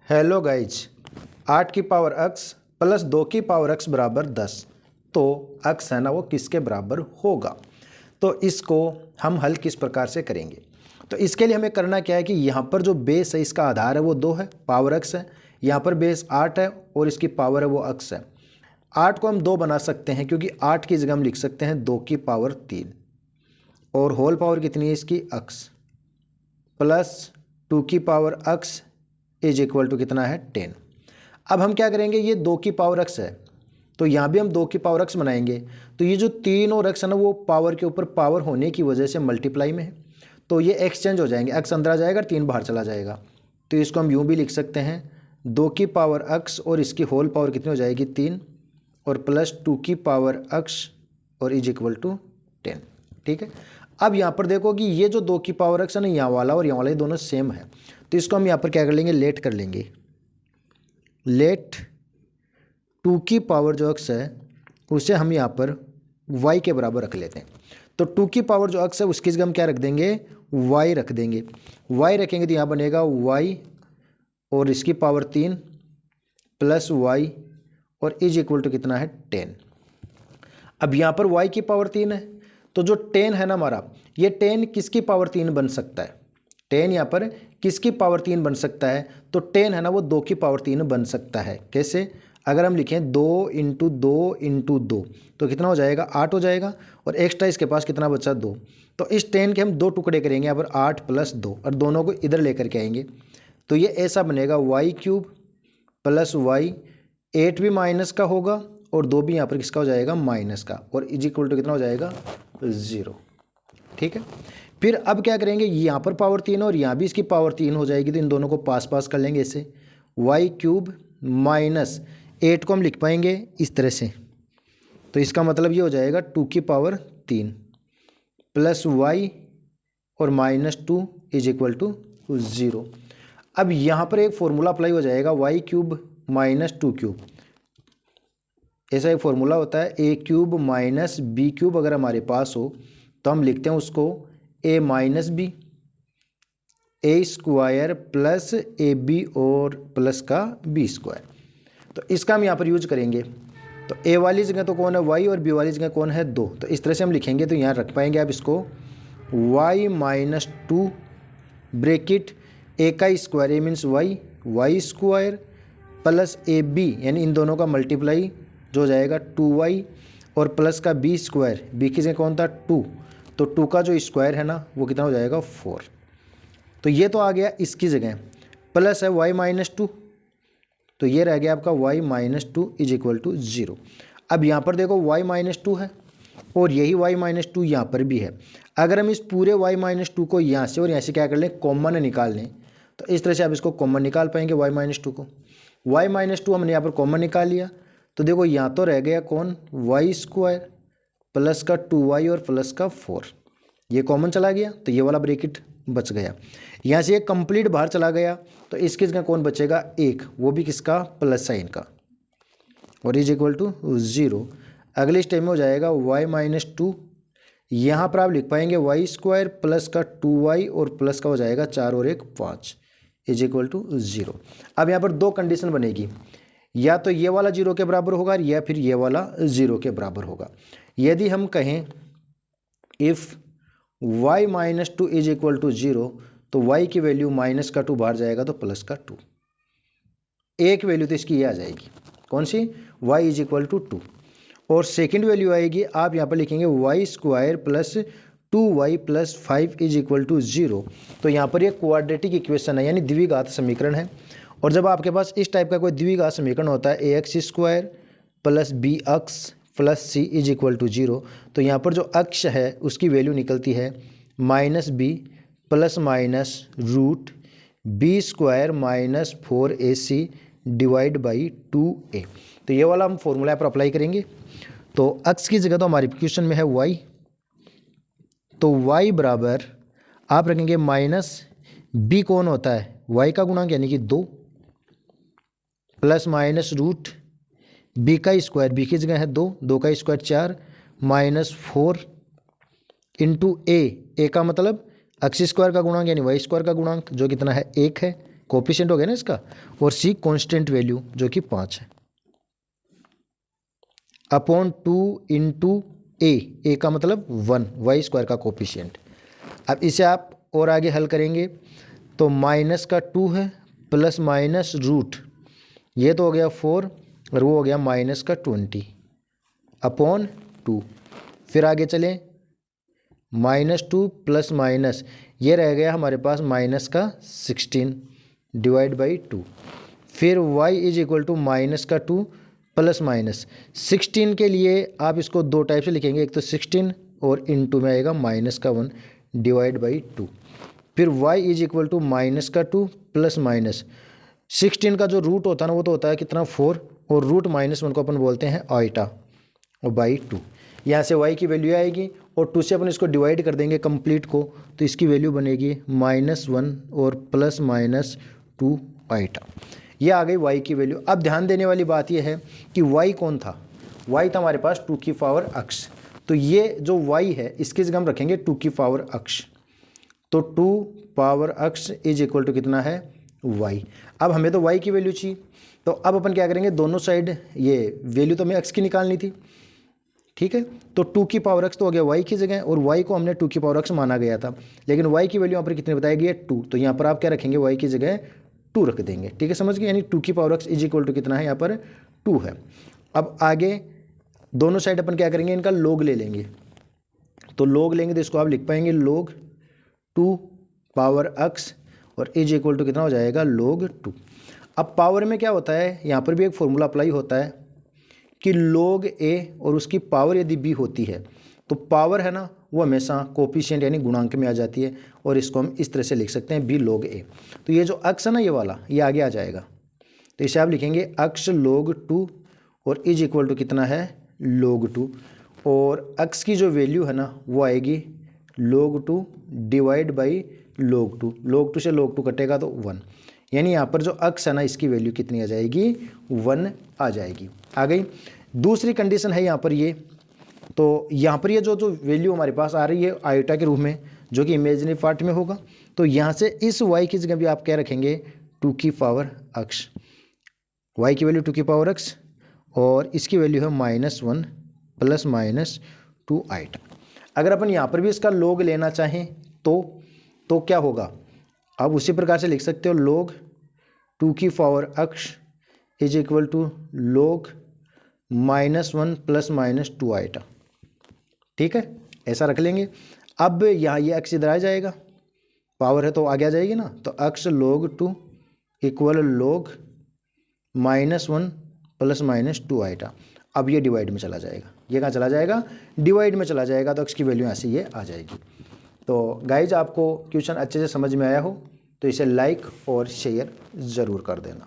Hello guys, 8 की power x plus 2 की power x बराबर 10। तो x है ना वो किसके बराबर होगा। तो इसको हम हल किस प्रकार से करेंगे। तो इसके लिए हमें करना क्या है कि यहाँ पर जो बेस है इसका आधार है वो 2 है, पावर x है। यहाँ पर बेस 8 है और इसकी पावर है वो x है। 8 को हम 2 बना सकते हैं क्योंकि 8 की जगह हम लिख सकते हैं 2 की पावर 3 और होल पावर कितनी है इसकी x प्लस 2 की power x is equal to कितना है 10। अब हम क्या करेंगे, ये 2 की पावर x है तो यहाँ भी हम 2 की पावर x बनाएंगे। तो ये जो 3 और x है ना वो पावर के ऊपर पावर होने की वजह से मल्टीप्लाई में है, तो ये एक्सचेंज हो जाएंगे, x अंदर आ जाएगा 3 बाहर चला जाएगा। तो इसको हम यूँ भी लिख सकते हैं 2 की पावर x और इसकी होल पावर कितनी हो जाएगी 3 और प्लस 2 की पावर x और इज इक्वल टू 10। ठीक है। अब यहाँ पर देखो कि ये जो 2 की पावर x है ना, यहाँ वाला और यहाँ वाला ये दोनों सेम है। तो इसको हम यहाँ पर क्या कर लेंगे, लेट कर लेंगे। लेट 2 की पावर जो x है उसे हम यहाँ पर y के बराबर रख लेते हैं। तो 2 की पावर जो x है उसकी जगह हम क्या रख देंगे, y रख देंगे। y रखेंगे तो यहाँ बनेगा y और इसकी पावर 3 प्लस y और इज इक्वल टू कितना है 10। अब यहाँ पर y की पावर 3 है तो जो 10 है ना हमारा, ये 10 किसकी पावर 3 बन सकता है, 10 यहाँ पर किसकी पावर 3 बन सकता है। तो 10 है ना वो 2 की पावर 3 बन सकता है। कैसे, अगर हम लिखें 2 इंटू 2 इंटू 2 तो कितना हो जाएगा 8 हो जाएगा और एक्स्ट्रा इसके पास कितना बचा 2। तो इस 10 के हम 2 टुकड़े करेंगे यहाँ पर 8 प्लस 2 और दोनों को इधर लेकर के आएंगे। तो ये ऐसा बनेगा y क्यूब प्लस y, 8 भी माइनस का होगा और 2 भी यहाँ पर किसका हो जाएगा माइनस का और इज इक्वल टू कितना हो जाएगा 0। ठीक है। फिर अब क्या करेंगे, यहाँ पर पावर 3 और यहाँ भी इसकी पावर 3 हो जाएगी तो इन दोनों को पास पास कर लेंगे ऐसे, y क्यूब माइनस 8 को हम लिख पाएंगे इस तरह से। तो इसका मतलब ये हो जाएगा 2 की पावर 3 प्लस y और माइनस 2 इज इक्वल टू 0। अब यहाँ पर एक फॉर्मूला अप्लाई हो जाएगा, y क्यूब माइनस 2 क्यूब, ऐसा एक फॉर्मूला होता है a cube minus B cube. अगर हमारे पास हो तो हम लिखते हैं उसको a minus B, A square plus A B और प्लस का बी स्क्वायर। तो इसका हम यहाँ पर यूज करेंगे। तो a वाली जगह तो कौन है y और b वाली जगह कौन है 2। तो इस तरह से हम लिखेंगे तो यहाँ रख पाएंगे आप इसको y माइनस 2 ब्रेकेट a का square, A means y square plus A B यानी इन दोनों का मल्टीप्लाई जो हो जाएगा 2y और प्लस का बी स्क्वायर, बी की जगह कौन था 2, तो 2 का जो स्क्वायर है ना वो कितना हो जाएगा 4। तो ये तो आ गया इसकी जगह, प्लस है y माइनस 2, तो ये रह गया आपका y minus 2 is equal to 0। अब यहाँ पर देखो y माइनस 2 है और यही y माइनस 2 यहाँ पर भी है। अगर हम इस पूरे y माइनस 2 को यहाँ से और यहाँ से क्या कर लें, कॉमन निकाल लें, तो इस तरह से आप इसको कॉमन निकाल पाएंगे y माइनस 2 को। y माइनस 2 हमने यहाँ पर कॉमन निकाल लिया तो देखो यहाँ तो रह गया कौन y स्क्वायर प्लस का 2y और प्लस का 4, ये कॉमन चला गया तो ये वाला ब्रैकेट बच गया। यहाँ से एक कंप्लीट बाहर चला गया तो इसके जगह कौन बचेगा 1, वो भी किसका प्लस साइन का और इज इक्वल टू 0। अगले स्टेप में हो जाएगा y माइनस 2, यहाँ पर आप लिख पाएंगे y स्क्वायर प्लस का 2y और प्लस का हो जाएगा 4 और 1 5 इज इक्वल टू 0। अब यहाँ पर दो कंडीशन बनेगी, या तो ये वाला 0 के बराबर होगा या फिर ये वाला 0 के बराबर होगा। यदि हम कहें if y minus 2 is equal to 0 तो y की वैल्यू माइनस का 2 बाहर जाएगा तो प्लस का 2, एक वैल्यू तो इसकी ये आ जाएगी कौन सी y इज इक्वल टू 2 और सेकेंड वैल्यू आएगी आप यहाँ पर लिखेंगे y square plus 2y plus 5 is equal to 0। तो यहाँ पर ये क्वाड्रेटिक इक्वेशन है यानी द्विघात समीकरण है। और जब आपके पास इस टाइप का कोई द्विघात समीकरण होता है ax square plus B X plus C is equal to 0, तो यहाँ पर जो अक्ष है उसकी वैल्यू निकलती है minus B plus minus root B square minus 4ac divide by 2a। तो ये वाला हम फॉर्मूला पर अप्लाई करेंगे। तो अक्ष की जगह तो हमारी क्वेश्चन में है y, तो y बराबर आप रखेंगे माइनस b कौन होता है y का गुणांक यानी कि 2 प्लस माइनस रूट b का स्क्वायर, b की जगह है 2, 2 का स्क्वायर 4 माइनस 4 इंटू a का मतलब अक्ष स्क्वायर का गुणांक यानी y स्क्वायर का गुणांक जो कितना है 1 है कोफिशिएंट हो गया ना इसका, और सी कांस्टेंट वैल्यू जो कि 5 है, अपॉन 2 इंटू ए का मतलब 1, वाई स्क्वायर का कोफिशिएंट। अब इसे आप और आगे हल करेंगे तो माइनस का 2 है प्लस माइनस रूट, ये तो हो गया 4 और वो हो गया माइनस का 20 अपॉन 2। फिर आगे चलें, -2 प्लस माइनस, ये रह गया हमारे पास माइनस का 16 डिवाइड बाई 2। फिर y is equal to minus का 2 प्लस माइनस 16 के लिए आप इसको दो टाइप से लिखेंगे, एक तो 16 और इनटू में आएगा माइनस का 1 डिवाइड बाई 2। फिर y is equal to minus का 2 प्लस माइनस 16 का जो रूट होता है ना वो तो होता है कितना 4, और रूट -1 को अपन बोलते हैं आइटा, और बाई 2। यहाँ से y की वैल्यू आएगी और 2 से अपन इसको डिवाइड कर देंगे कंप्लीट को, तो इसकी वैल्यू बनेगी -1 और प्लस -2 आइटा। ये आ गई y की वैल्यू। अब ध्यान देने वाली बात यह है कि y कौन था, y था हमारे पास 2 की पावर x, तो ये जो y है इसकी जगह हम रखेंगे 2 की पावर x, तो 2 power x is equal to कितना है y। अब हमें तो y की वैल्यू चाहिए, तो अब अपन क्या करेंगे, दोनों साइड ये वैल्यू तो हमें x की निकालनी थी, ठीक है। तो 2 की पावर x तो हो गया y की जगह, और y को हमने 2 की पावर x माना गया था, लेकिन y की वैल्यू यहाँ पर कितनी बताई गई है 2, तो यहाँ पर आप क्या रखेंगे, y की जगह 2 रख देंगे, ठीक है, समझ गए। यानी 2 की power x is equal to कितना है, यहाँ पर 2 है। अब आगे दोनों साइड अपन क्या करेंगे, इनका लोग ले लेंगे, तो लोग लेंगे तो इसको आप लिख पाएंगे लोग 2 पावर x और इज इक्वल टू कितना हो जाएगा लोग 2। अब पावर में क्या होता है, यहाँ पर भी एक फॉर्मूला अप्लाई होता है कि लोग a और उसकी पावर यदि b होती है तो पावर है ना वो हमेशा कोफिशिएंट यानी गुणांक में आ जाती है, और इसको हम इस तरह से लिख सकते हैं b लोग a। तो ये जो x है ना ये वाला, ये आगे आ जाएगा, तो इसे आप लिखेंगे x लोग 2 और इज इक्वल टू कितना है लोग 2, और x की जो वैल्यू है ना वो आएगी लोग 2 डिवाइड बाई लोग 2, लोग 2 से लोग 2 कटेगा तो 1, यानी यहाँ पर जो x है ना इसकी वैल्यू कितनी आ जाएगी 1 आ जाएगी। आ गई। दूसरी कंडीशन है यहाँ पर ये, तो यहाँ पर ये जो वैल्यू हमारे पास आ रही है आयोटा के रूप में जो कि इमेजिनरी पार्ट में होगा, तो यहाँ से इस y की जगह भी आप क्या रखेंगे 2 की पावर x, y की वैल्यू 2 की पावर x और इसकी वैल्यू है -1 प्लस -2 आइटा। अगर अपन यहाँ पर भी इसका लोग लेना चाहें तो क्या होगा, आप उसी प्रकार से लिख सकते हो लोग 2 की power x is equal to लोग -1 प्लस -2 आइटा, ठीक है, ऐसा रख लेंगे। अब यहाँ ये x इधर आ जाएगा, पावर है तो आगे आ जाएगी ना, तो x लोग 2 इक्वल लोग -1 प्लस -2 आइटा। अब ये डिवाइड में चला जाएगा, ये कहाँ चला जाएगा डिवाइड में चला जाएगा, तो x की वैल्यू ऐसे ये आ जाएगी। तो गाइज आपको क्वेश्चन अच्छे से समझ में आया हो तो इसे लाइक और शेयर ज़रूर कर देना।